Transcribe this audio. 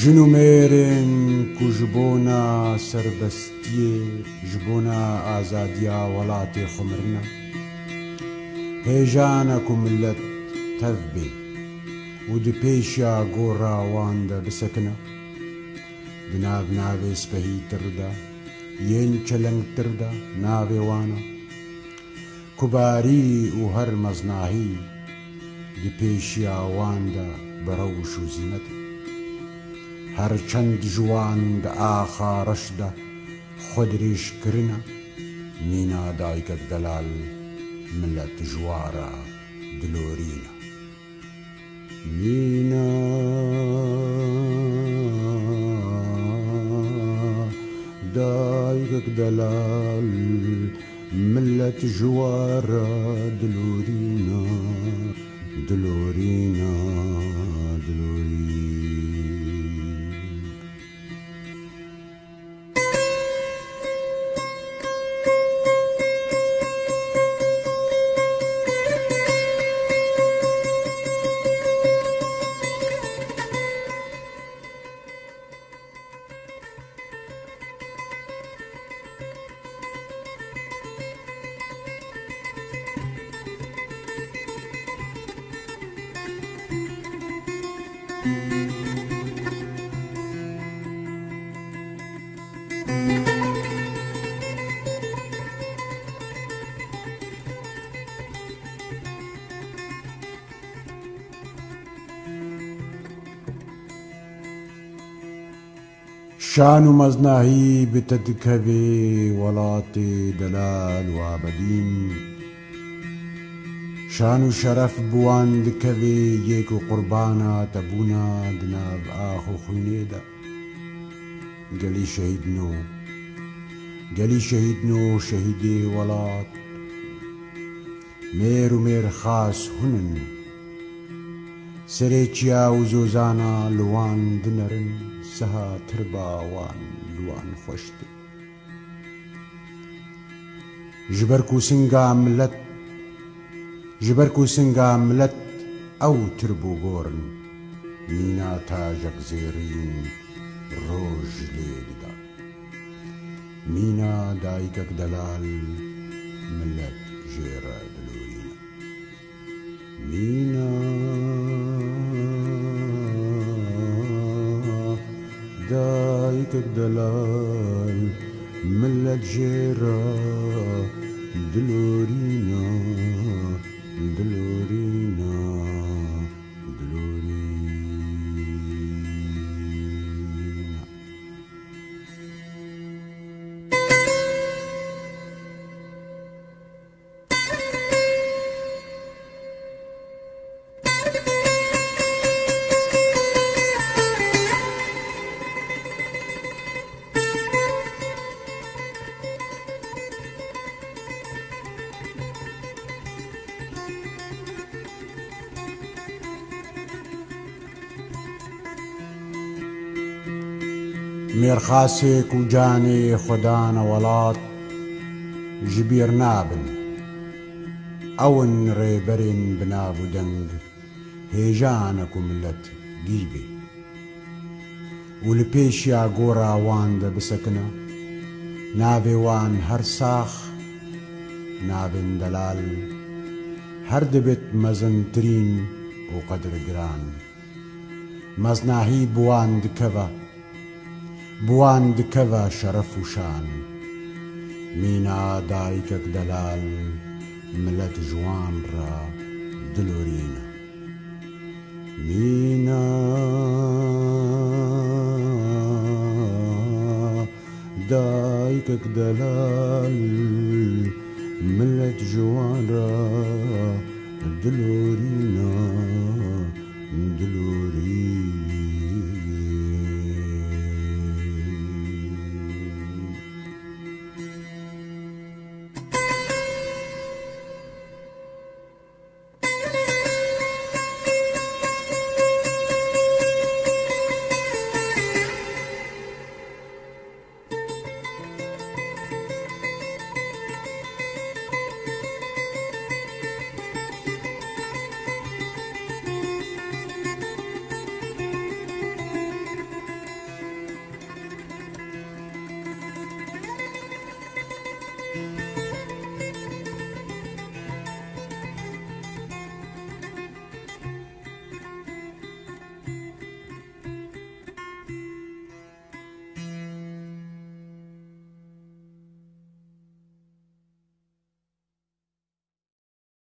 ژن و مێرن کو ji bona serbestiyê ji bona azadiya welatê xwe mirine hêjana ku millet tev bê û di pêşiya gora wan de bisekine di nav navê spehîtir de yên çelengtir de navê wan e ku barî û her meznahî di pêşiya wan de bi rewş û zînet e her çend ji wan di axa reş de xwe dirêjkirine mîna dayikek delal millet ji wara dilorîne mîna dayikek delal millet ji wara dilorîne dilorîne dilorîne شان و مزناهی بتدکوی ولات دلال و عبدین شان و شرف بوان دکوی یک و قربانا تبونا دناب آخو خونیدا گلی شهید نو شهیدی ولات میر و میر خاص هنن سرێکیا و زۆزانە لوان دنەرن سەها ترباوان لوان خۆشتر ji ber ku singa millet ew tir bû gorin mîna tajek zêrîn roj lê dida mîna dayikek delal millet jê re dilorîne mîna dayikek delal millet jê re dilorîne dilorîne dilorîne mêrxasێک و canê xwedane welat ji bîr nabin ewin rêberên bi nav û deng hêjane ku millet gîr bê û li pêşiya gora wan de bisekine navê wan her sax navên delal her dibêt mezintirîn û qedirgiran meznahî bi wan dikeve şeref û şan mîna dayikek delal millet ji wan re dilorîne mîna dayikek delal millet ji wan re dilorîne